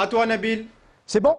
À toi, Nabil. C'est bon?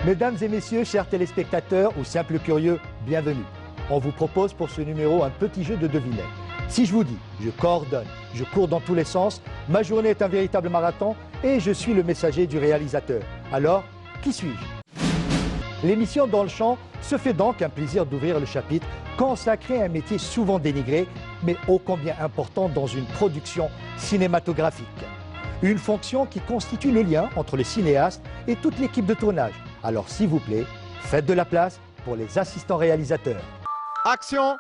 Mesdames et messieurs, chers téléspectateurs ou simples curieux, bienvenue. On vous propose pour ce numéro un petit jeu de devinette. Si je vous dis, je coordonne, je cours dans tous les sens, ma journée est un véritable marathon et je suis le messager du réalisateur. Alors, qui suis-je? L'émission Dans le champ se fait donc un plaisir d'ouvrir le chapitre consacré à un métier souvent dénigré, mais ô combien important dans une production cinématographique. Une fonction qui constitue le lien entre le cinéaste et toute l'équipe de tournage. Alors s'il vous plaît, faites de la place pour les assistants réalisateurs. Action.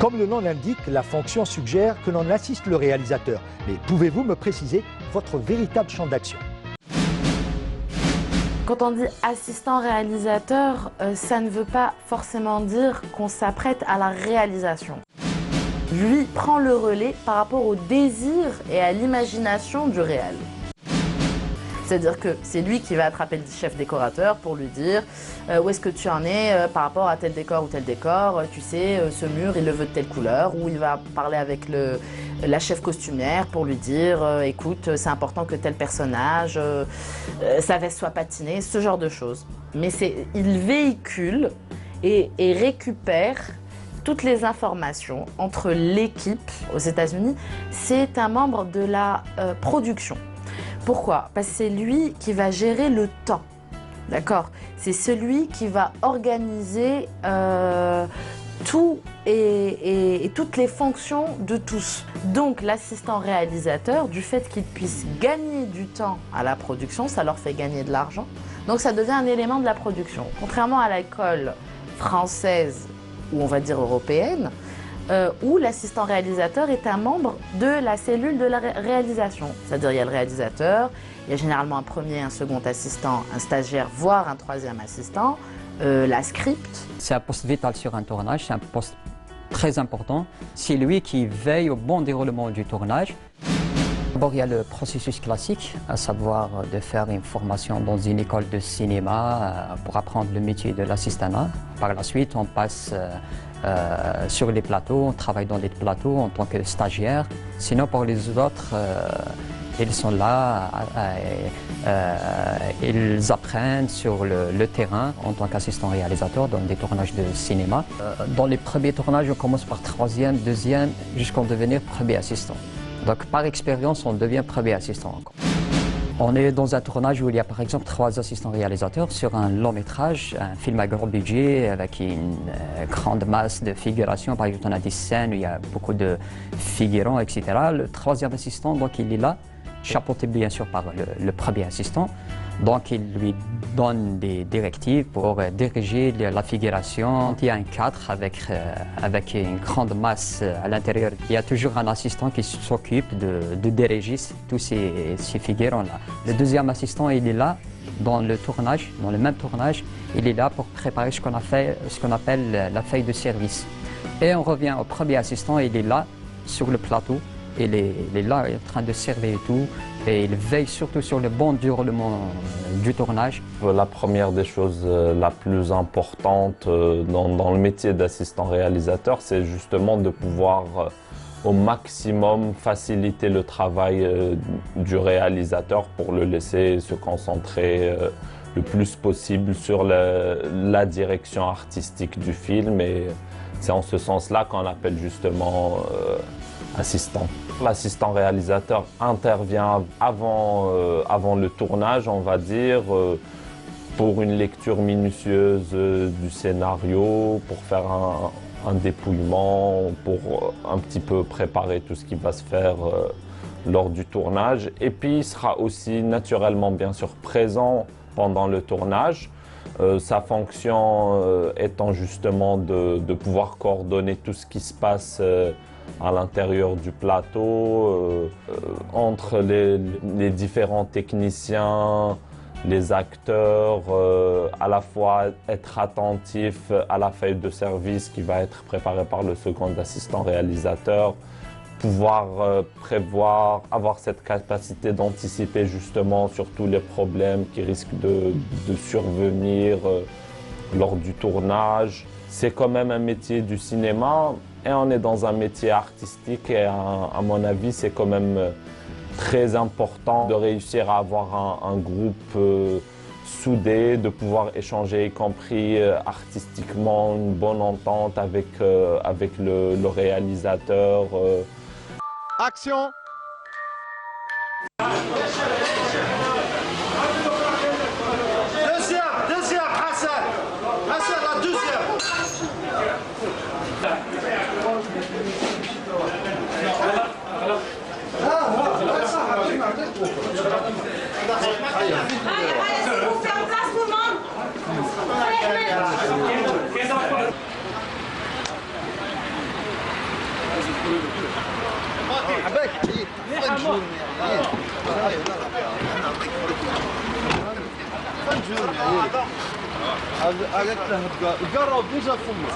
Comme le nom l'indique, la fonction suggère que l'on assiste le réalisateur. Mais pouvez-vous me préciser votre véritable champ d'action? Quand on dit assistant réalisateur, ça ne veut pas forcément dire qu'on s'apprête à la réalisation. Lui prend le relais par rapport au désir et à l'imagination du réel. C'est-à-dire que c'est lui qui va attraper le chef décorateur pour lui dire où est-ce que tu en es par rapport à tel décor ou tel décor, tu sais, ce mur il le veut de telle couleur, ou il va parler avec la chef costumière pour lui dire écoute, c'est important que tel personnage, sa veste soit patinée, ce genre de choses. Mais il véhicule et récupère toutes les informations entre l'équipe aux États-Unis. C'est un membre de la production. Pourquoi? Parce que c'est lui qui va gérer le temps, d'accord? C'est celui qui va organiser tout et toutes les fonctions de tous. Donc l'assistant réalisateur, du fait qu'il puisse gagner du temps à la production, ça leur fait gagner de l'argent. Donc ça devient un élément de la production. Contrairement à l'école française, ou on va dire européenne, où l'assistant réalisateur est un membre de la cellule de la réalisation. C'est-à-dire il y a le réalisateur, il y a généralement un premier, un second assistant, un stagiaire, voire un troisième assistant, la script. C'est un poste vital sur un tournage, c'est un poste très important. C'est lui qui veille au bon déroulement du tournage. D'abord, il y a le processus classique, à savoir de faire une formation dans une école de cinéma pour apprendre le métier de l'assistanat. Par la suite, on passe sur les plateaux, on travaille dans les plateaux en tant que stagiaire. Sinon, pour les autres, ils sont là, ils apprennent sur le terrain en tant qu'assistant réalisateur dans des tournages de cinéma. Dans les premiers tournages, on commence par troisième, deuxième, jusqu'à devenir premier assistant. Donc par expérience, on devient premier assistant encore. On est dans un tournage où il y a par exemple 3 assistants réalisateurs sur un long métrage, un film à gros budget avec une grande masse de figuration. Par exemple, on a des scènes où il y a beaucoup de figurants, etc. Le troisième assistant, donc il est là, chapeauté bien sûr par le premier assistant. Donc il lui donne des directives pour diriger la figuration. Il y a un cadre avec une grande masse à l'intérieur. Il y a toujours un assistant qui s'occupe de diriger tous ces figurants-là. Le deuxième assistant, il est là dans le tournage, dans le même tournage. Il est là pour préparer ce qu'on appelle la feuille de service. Et on revient au premier assistant, il est là sur le plateau. Il est là, il est en train de servir et tout. Et il veille surtout sur le bon déroulement du tournage. La première des choses la plus importante dans le métier d'assistant réalisateur, c'est justement de pouvoir au maximum faciliter le travail du réalisateur pour le laisser se concentrer le plus possible sur la direction artistique du film. Et c'est en ce sens-là qu'on appelle justement assistant. L'assistant réalisateur intervient avant le tournage, on va dire, pour une lecture minutieuse du scénario, pour faire un dépouillement, pour un petit peu préparer tout ce qui va se faire lors du tournage. Et puis il sera aussi naturellement bien sûr présent pendant le tournage. Sa fonction étant justement de pouvoir coordonner tout ce qui se passe à l'intérieur du plateau, entre les différents techniciens, les acteurs, à la fois être attentif à la feuille de service qui va être préparée par le second assistant réalisateur, pouvoir prévoir, avoir cette capacité d'anticiper justement sur tous les problèmes qui risquent de survenir lors du tournage. C'est quand même un métier du cinéma et on est dans un métier artistique et à mon avis c'est quand même très important de réussir à avoir un groupe soudé, de pouvoir échanger, y compris artistiquement, une bonne entente avec le réalisateur. Action! Deuxième, Hassan! Hassan, la deuxième! Allez, on fait en place tout le monde. جرب déjà فمه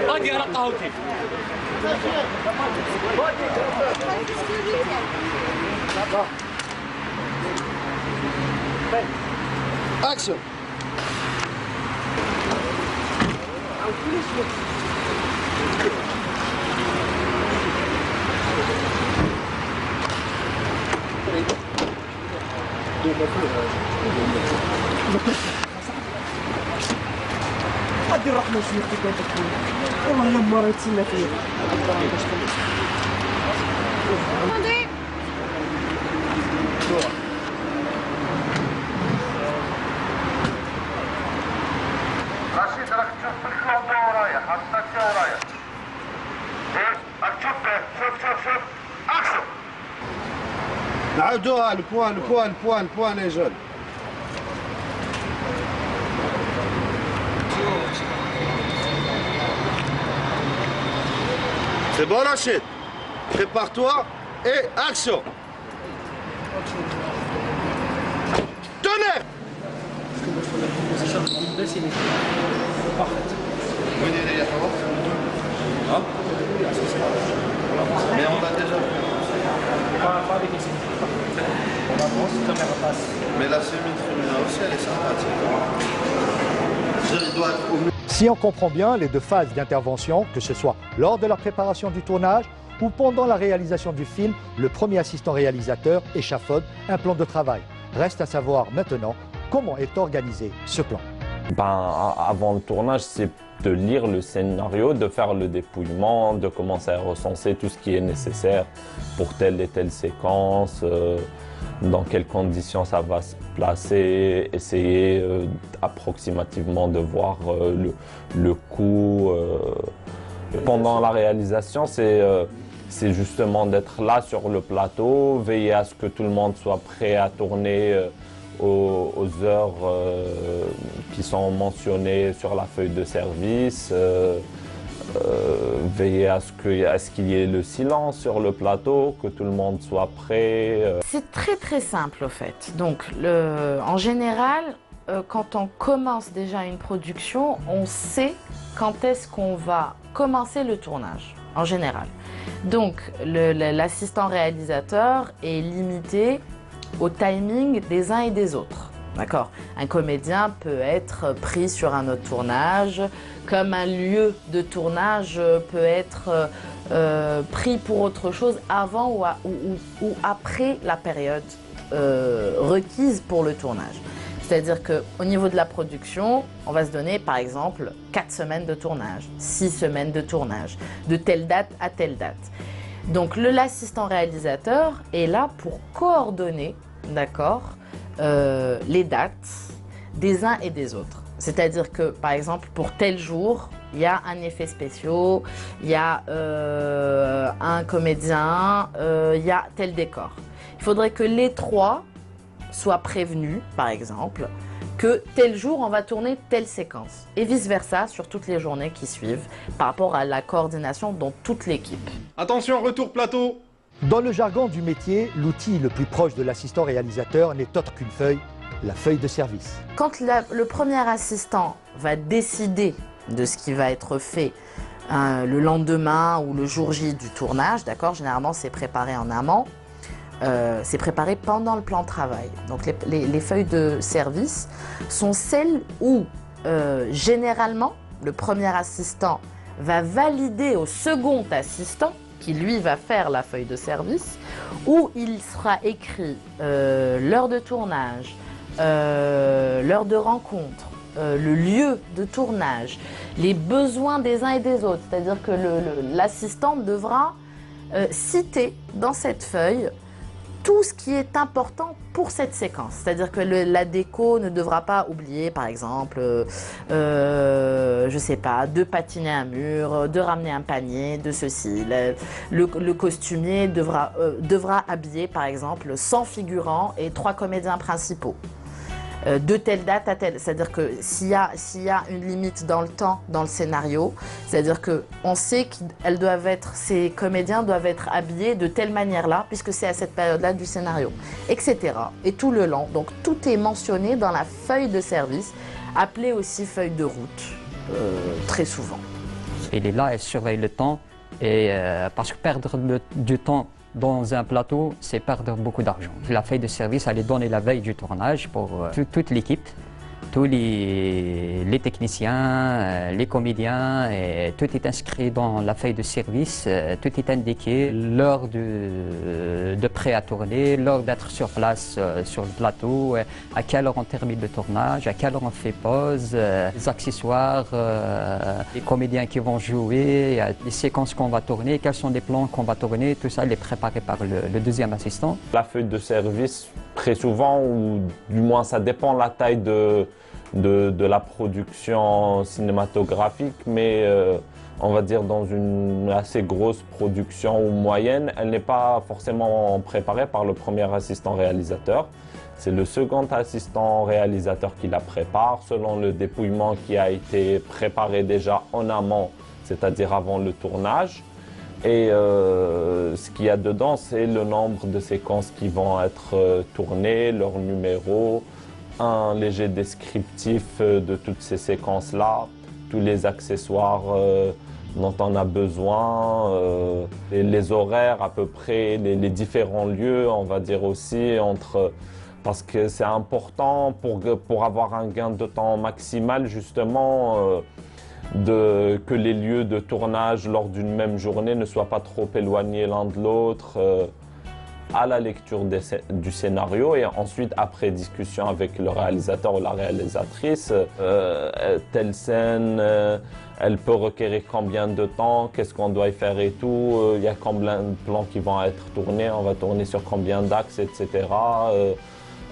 باقي على قهوتي Action! هادي الرحمة شوية كتكون والله إلا مرة يتسنى فيا رشيد راك تشوف في الكلوب ده ورايا حطك ورايا ايه راك شوف اكشن نعاودوها البوان يا جون C'est bon Rachid, prépare-toi et action. Tenez. Mais on l'a déjà fait. Pas avec les on avance, caméra passe. Mais la semi-féminin aussi, elle est sympathique. Il doit être au mieux. Si on comprend bien les deux phases d'intervention, que ce soit lors de la préparation du tournage ou pendant la réalisation du film, le premier assistant réalisateur échafaude un plan de travail. Reste à savoir maintenant comment est organisé ce plan. Avant le tournage, c'est de lire le scénario, de faire le dépouillement, de commencer à recenser tout ce qui est nécessaire pour telle et telle séquence, dans quelles conditions ça va se placer, essayer approximativement de voir le coût. Pendant la réalisation, c'est justement d'être là sur le plateau, veiller à ce que tout le monde soit prêt à tourner aux heures qui sont mentionnées sur la feuille de service, veiller à ce qu'il y ait le silence sur le plateau, que tout le monde soit prêt. C'est très simple au fait. Donc en général, quand on commence déjà une production, on sait quand est-ce qu'on va commencer le tournage, en général. Donc l'assistant réalisateur est limité au timing des uns et des autres. D'accord. Un comédien peut être pris sur un autre tournage, comme un lieu de tournage peut être pris pour autre chose avant ou après la période requise pour le tournage. C'est-à-dire qu'au niveau de la production, on va se donner par exemple 4 semaines de tournage, 6 semaines de tournage, de telle date à telle date. Donc l'assistant réalisateur est là pour coordonner, d'accord, les dates des uns et des autres. C'est-à-dire que par exemple pour tel jour, il y a un effet spécial, il y a un comédien, il y a tel décor. Il faudrait que les trois soient prévenus, par exemple, que tel jour on va tourner telle séquence et vice-versa sur toutes les journées qui suivent par rapport à la coordination dans toute l'équipe. Attention, retour plateau. Dans le jargon du métier, l'outil le plus proche de l'assistant réalisateur n'est autre qu'une feuille, la feuille de service. Quand le premier assistant va décider de ce qui va être fait le lendemain ou le jour J du tournage, d'accord, généralement c'est préparé en amont, c'est préparé pendant le plan de travail. Donc les feuilles de service sont celles où généralement le premier assistant va valider au second assistant qui lui va faire la feuille de service, où il sera écrit l'heure de tournage, l'heure de rencontre, le lieu de tournage, les besoins des uns et des autres. C'est-à-dire que l'assistant devra citer dans cette feuille tout ce qui est important pour cette séquence. C'est-à-dire que la déco ne devra pas oublier, par exemple, je sais pas, de patiner un mur, de ramener un panier, de ceci. Le costumier devra habiller, par exemple, 100 figurants et 3 comédiens principaux. De telle date à telle. C'est-à-dire que s'il y a une limite dans le temps, dans le scénario, c'est-à-dire qu'on sait que ces comédiens doivent être habillés de telle manière-là, puisque c'est à cette période-là du scénario, etc. Et tout le long. Donc tout est mentionné dans la feuille de service, appelée aussi feuille de route, très souvent. Il est là, il surveille le temps, et parce que perdre du temps dans un plateau, c'est perdre beaucoup d'argent. La feuille de service, elle est donnée la veille du tournage pour toute l'équipe, tous les techniciens, les comédiens, et tout est inscrit dans la feuille de service, tout est indiqué, l'heure de prêt à tourner, l'heure d'être sur place sur le plateau, à quelle heure on termine le tournage, à quelle heure on fait pause, les accessoires, les comédiens qui vont jouer, les séquences qu'on va tourner, quels sont les plans qu'on va tourner, tout ça il est préparé par le deuxième assistant. La feuille de service, très souvent, ou du moins ça dépend de la taille de la production cinématographique, mais on va dire dans une assez grosse production ou moyenne, elle n'est pas forcément préparée par le premier assistant réalisateur. C'est le second assistant réalisateur qui la prépare selon le dépouillement qui a été préparé déjà en amont, c'est-à-dire avant le tournage. Et ce qu'il y a dedans, c'est le nombre de séquences qui vont être tournées, leur numéro, un léger descriptif de toutes ces séquences-là, tous les accessoires dont on a besoin, les horaires à peu près, les différents lieux, on va dire aussi, parce que c'est important pour avoir un gain de temps maximal, justement, que les lieux de tournage lors d'une même journée ne soient pas trop éloignés l'un de l'autre. À la lecture du scénario et ensuite après discussion avec le réalisateur ou la réalisatrice, telle scène, elle peut requérir combien de temps, qu'est-ce qu'on doit y faire et tout, il y a combien de plans qui vont être tournés, on va tourner sur combien d'axes, etc.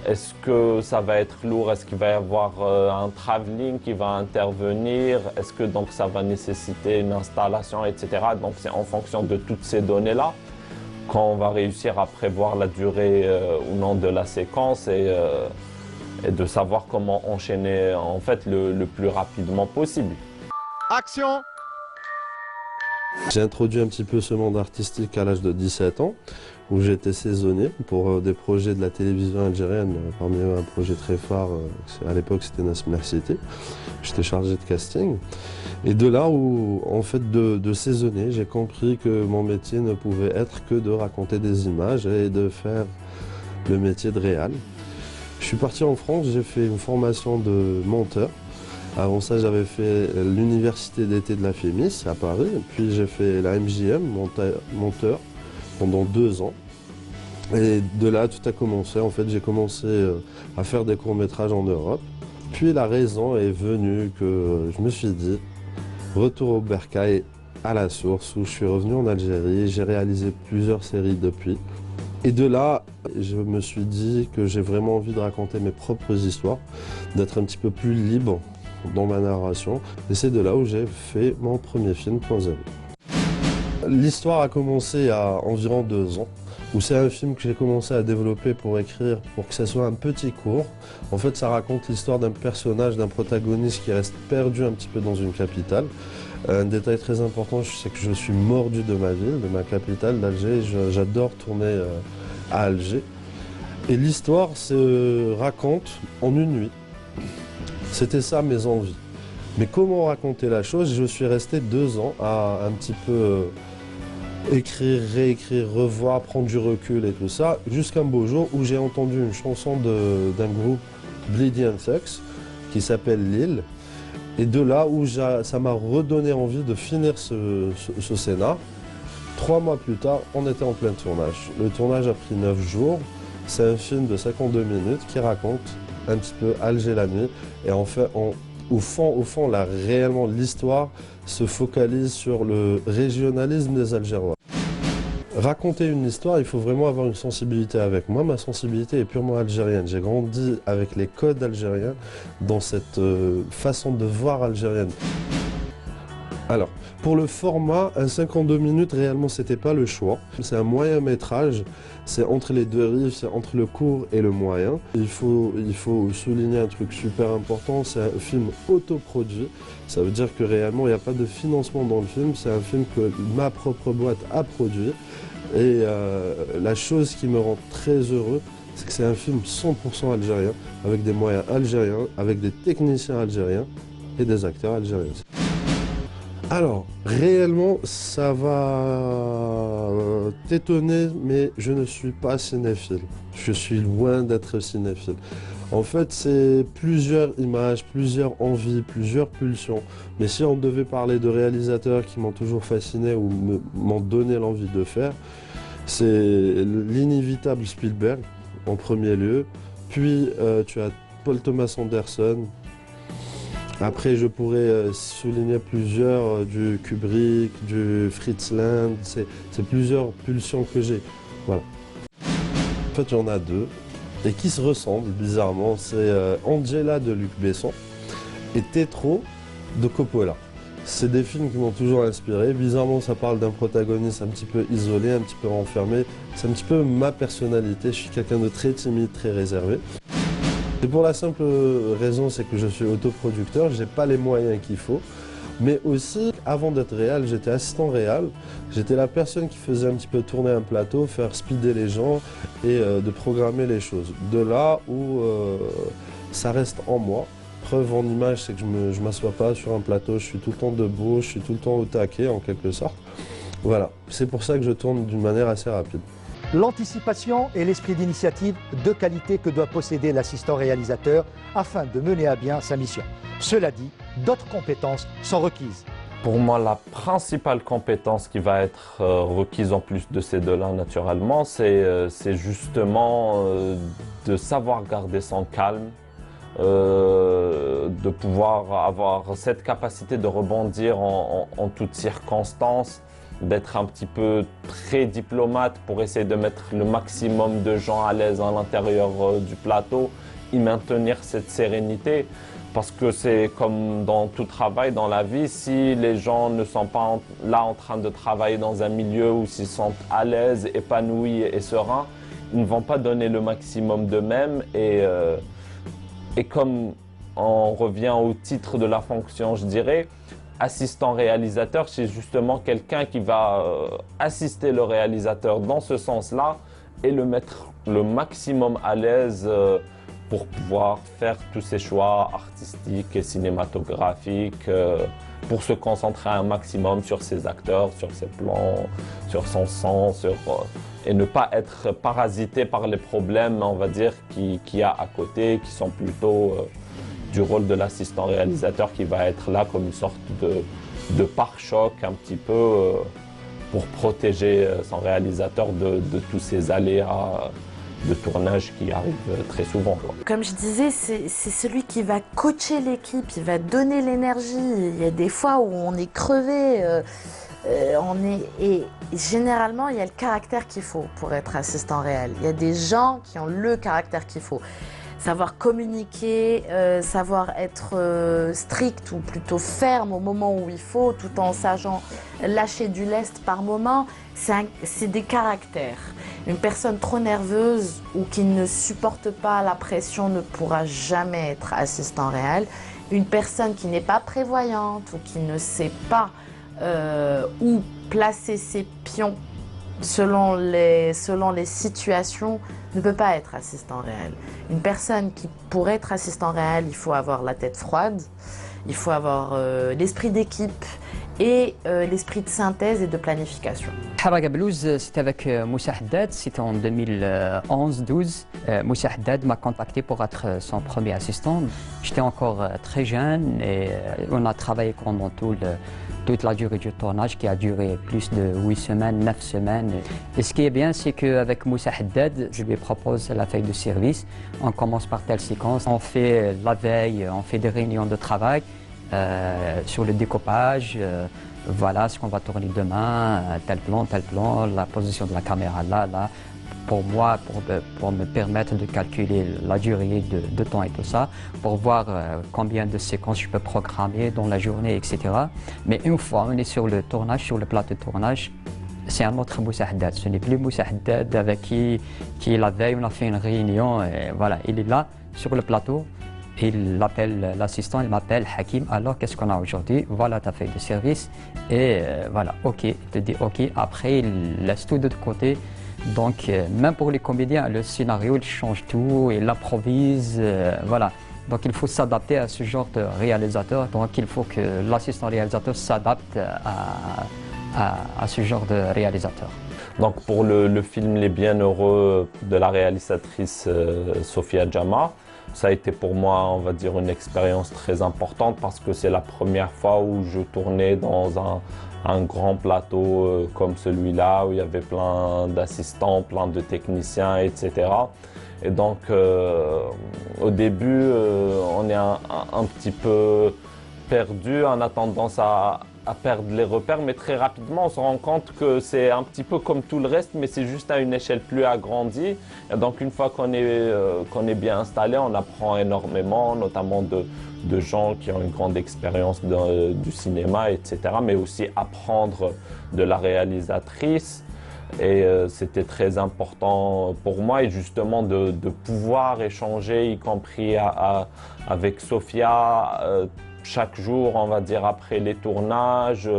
Est-ce que ça va être lourd, est-ce qu'il va y avoir un travelling qui va intervenir, est-ce que donc ça va nécessiter une installation, etc. Donc c'est en fonction de toutes ces données-là quand on va réussir à prévoir la durée ou non de la séquence et de savoir comment enchaîner en fait le plus rapidement possible. Action! J'ai introduit un petit peu ce monde artistique à l'âge de 17 ans, où j'étais saisonnier pour des projets de la télévision algérienne, parmi eux un projet très phare, à l'époque c'était Nasmina City. J'étais chargé de casting. Et de là où, en fait, de saisonner, j'ai compris que mon métier ne pouvait être que de raconter des images et de faire le métier de réal. Je suis parti en France, j'ai fait une formation de monteur. Avant ça, j'avais fait l'université d'été de la FEMIS à Paris, puis j'ai fait la MJM, monteur, pendant 2 ans. Et de là, tout a commencé. En fait, j'ai commencé à faire des courts-métrages en Europe. Puis la raison est venue que je me suis dit, retour au bercail, à la source, où je suis revenu en Algérie. J'ai réalisé plusieurs séries depuis. Et de là, je me suis dit que j'ai vraiment envie de raconter mes propres histoires, d'être un petit peu plus libre dans ma narration. Et c'est de là où j'ai fait mon premier film, Point Zéro. L'histoire a commencé il y a environ 2 ans, où c'est un film que j'ai commencé à développer pour écrire, pour que ça soit un petit court. En fait, ça raconte l'histoire d'un personnage, d'un protagoniste qui reste perdu un petit peu dans une capitale. Un détail très important, c'est que je suis mordu de ma ville, de ma capitale, d'Alger. J'adore tourner à Alger. Et l'histoire se raconte en une nuit. C'était ça mes envies. Mais comment raconter la chose? Je suis resté 2 ans à un petit peu écrire, réécrire, revoir, prendre du recul et tout ça, jusqu'un beau jour où j'ai entendu une chanson d'un groupe Bleedy and Sex qui s'appelle Lille. Et de là où ça m'a redonné envie de finir ce scénar. 3 mois plus tard, on était en plein tournage. Le tournage a pris 9 jours. C'est un film de 52 minutes qui raconte un petit peu Alger la nuit. Et en fait, au fond, là, réellement, l'histoire se focalise sur le régionalisme des Algérois. Raconter une histoire, il faut vraiment avoir une sensibilité avec. Moi, ma sensibilité est purement algérienne. J'ai grandi avec les codes algériens dans cette façon de voir algérienne. Alors, pour le format, un 52 minutes, réellement, c'était pas le choix. C'est un moyen métrage, c'est entre les deux rives, c'est entre le court et le moyen. Il faut souligner un truc super important, c'est un film autoproduit. Ça veut dire que réellement, il n'y a pas de financement dans le film, c'est un film que ma propre boîte a produit. Et la chose qui me rend très heureux, c'est que c'est un film 100% algérien, avec des moyens algériens, avec des techniciens algériens et des acteurs algériens. Alors, réellement, ça va t'étonner, mais je ne suis pas cinéphile. Je suis loin d'être cinéphile. En fait, c'est plusieurs images, plusieurs envies, plusieurs pulsions. Mais si on devait parler de réalisateurs qui m'ont toujours fasciné ou m'ont donné l'envie de faire, c'est l'inévitable Spielberg, en premier lieu. Puis, tu as Paul Thomas Anderson. Après, je pourrais souligner plusieurs du Kubrick, du Fritz Lang, c'est plusieurs pulsions que j'ai. Voilà. En fait, il y en a 2 et qui se ressemblent bizarrement. C'est Angela de Luc Besson et Tetro de Coppola. C'est des films qui m'ont toujours inspiré. Bizarrement, ça parle d'un protagoniste un petit peu isolé, un petit peu renfermé. C'est un petit peu ma personnalité. Je suis quelqu'un de très timide, très réservé. Et pour la simple raison, c'est que je suis autoproducteur, je n'ai pas les moyens qu'il faut. Mais aussi, avant d'être réal, j'étais assistant réal. J'étais la personne qui faisait un petit peu tourner un plateau, faire speeder les gens et de programmer les choses. De là où ça reste en moi. Preuve en image, c'est que je ne m'assois pas sur un plateau, je suis tout le temps debout, je suis tout le temps au taquet en quelque sorte. Voilà, c'est pour ça que je tourne d'une manière assez rapide. L'anticipation et l'esprit d'initiative, 2 qualités que doit posséder l'assistant réalisateur afin de mener à bien sa mission. Cela dit, d'autres compétences sont requises. Pour moi, la principale compétence qui va être requise en plus de ces 2-là naturellement, c'est justement de savoir garder son calme, de pouvoir avoir cette capacité de rebondir en toutes circonstances, d'être un petit peu très diplomate pour essayer de mettre le maximum de gens à l'aise à l'intérieur du plateau et maintenir cette sérénité. Parce que c'est comme dans tout travail dans la vie, si les gens ne sont pas là en train de travailler dans un milieu où ils sont à l'aise, épanouis et sereins, ils ne vont pas donner le maximum d'eux-mêmes. Et comme on revient au titre de la fonction, je dirais, assistant réalisateur, c'est justement quelqu'un qui va assister le réalisateur dans ce sens-là et le mettre le maximum à l'aise pour pouvoir faire tous ses choix artistiques et cinématographiques, pour se concentrer un maximum sur ses acteurs, sur ses plans, sur son son, et ne pas être parasité par les problèmes, on va dire, qu'il y a à côté, qui sont plutôt du rôle de l'assistant réalisateur qui va être là comme une sorte de pare-choc un petit peu pour protéger son réalisateur de tous ces aléas de tournage qui arrivent très souvent. Comme je disais, c'est celui qui va coacher l'équipe, il va donner l'énergie. Il y a des fois où on est crevé, et généralement il y a le caractère qu'il faut pour être assistant réel. Il y a des gens qui ont le caractère qu'il faut. savoir communiquer, savoir être strict ou plutôt ferme au moment où il faut, tout en sachant lâcher du lest par moment. C'est des caractères. Une personne trop nerveuse ou qui ne supporte pas la pression ne pourra jamais être assistant réel. Une personne qui n'est pas prévoyante ou qui ne sait pas où placer ses pions selon les situations ne peut pas être assistant réel. Une personne qui pourrait être assistant réel, il faut avoir la tête froide, il faut avoir l'esprit d'équipe et l'esprit de synthèse et de planification. Haraga Blues, c'était avec Moussa Haddad, c'était en 2011-12. Moussa Haddad m'a contacté pour être son premier assistant. J'étais encore très jeune et on a travaillé pendant toute la durée du tournage qui a duré plus de 8 semaines, 9 semaines. Et ce qui est bien, c'est qu'avec Moussa Haddad, je lui propose la feuille de service. On commence par telle séquence, on fait la veille, on fait des réunions de travail sur le découpage. Voilà ce qu'on va tourner demain, tel plan, la position de la caméra là. Pour moi, pour me permettre de calculer la durée de temps et tout ça, pour voir combien de séquences je peux programmer dans la journée, etc. Mais une fois on est sur le tournage, sur le plateau de tournage, c'est un autre Moussa Haddad. Ce n'est plus Moussa Haddad avec qui la veille on a fait une réunion. Et voilà, il est là sur le plateau. Il appelle l'assistant, il m'appelle Hakim, alors qu'est-ce qu'on a aujourd'hui? Voilà ta feuille de service. Et voilà, ok, il te dit ok. Après, il laisse tout de côté. Donc, même pour les comédiens, le scénario, il change tout, il improvise, voilà. Donc, il faut s'adapter à ce genre de réalisateur. Donc, il faut que l'assistant réalisateur s'adapte à ce genre de réalisateur. Donc, pour le film Les Bienheureux de la réalisatrice Sofia Jama, ça a été pour moi, on va dire, une expérience très importante parce que c'est la première fois où je tournais dans un grand plateau comme celui-là, où il y avait plein d'assistants, plein de techniciens, etc. Et donc, au début, on est un petit peu perdu, on a tendance à perdre les repères, mais très rapidement on se rend compte que c'est un petit peu comme tout le reste, mais c'est juste à une échelle plus agrandie. Et donc une fois qu'on est bien installé, on apprend énormément, notamment de gens qui ont une grande expérience du cinéma, etc. Mais aussi apprendre de la réalisatrice. Et c'était très important pour moi, et justement de pouvoir échanger, y compris avec Sofia, chaque jour, on va dire, après les tournages,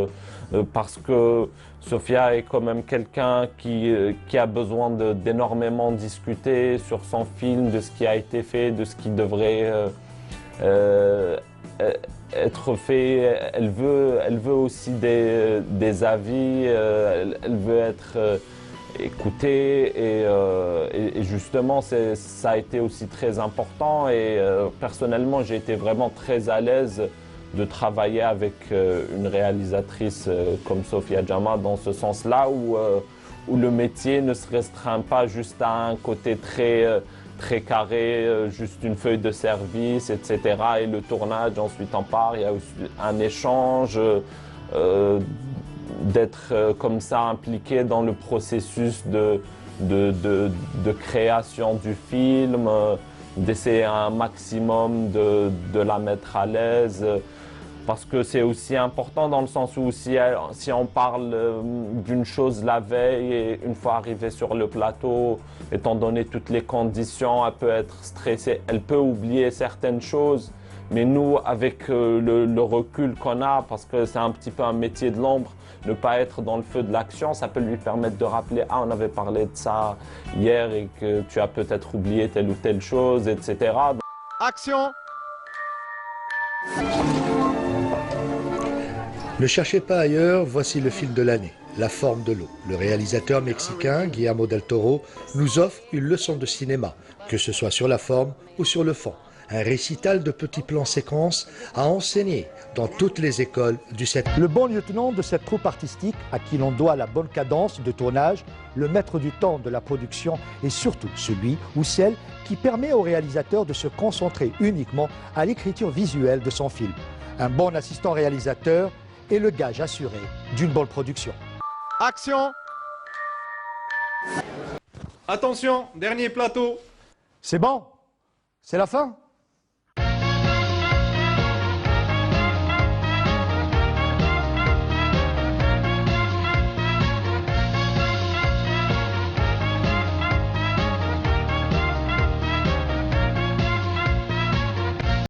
parce que Sofia est quand même quelqu'un qui a besoin d'énormément discuter sur son film, de ce qui a été fait, de ce qui devrait être fait. Elle veut aussi des avis, elle veut être écoutée, et justement ça a été aussi très important, et personnellement j'ai été vraiment très à l'aise de travailler avec une réalisatrice comme Sofia Jama, dans ce sens-là où le métier ne se restreint pas juste à un côté très carré, juste une feuille de service, etc. Et le tournage, ensuite on part, il y a aussi un échange, d'être comme ça impliqué dans le processus de création du film, d'essayer un maximum de la mettre à l'aise. Parce que c'est aussi important dans le sens où si on parle d'une chose la veille et une fois arrivée sur le plateau, étant donné toutes les conditions, elle peut être stressée, elle peut oublier certaines choses. Mais nous, avec le recul qu'on a, parce que c'est un petit peu un métier de l'ombre, ne pas être dans le feu de l'action, ça peut lui permettre de rappeler « Ah, on avait parlé de ça hier et que tu as peut-être oublié telle ou telle chose, etc. » Action! Ne cherchez pas ailleurs, voici le film de l'année, La forme de l'eau. Le réalisateur mexicain Guillermo del Toro nous offre une leçon de cinéma, que ce soit sur la forme ou sur le fond. Un récital de petits plans séquences à enseigner dans toutes les écoles du 7. Le bon lieutenant de cette troupe artistique, à qui l'on doit la bonne cadence de tournage, le maître du temps de la production, et surtout celui ou celle qui permet au réalisateur de se concentrer uniquement à l'écriture visuelle de son film. Un bon assistant réalisateur est le gage assuré d'une bonne production. Action! Attention, dernier plateau. C'est bon? C'est la fin?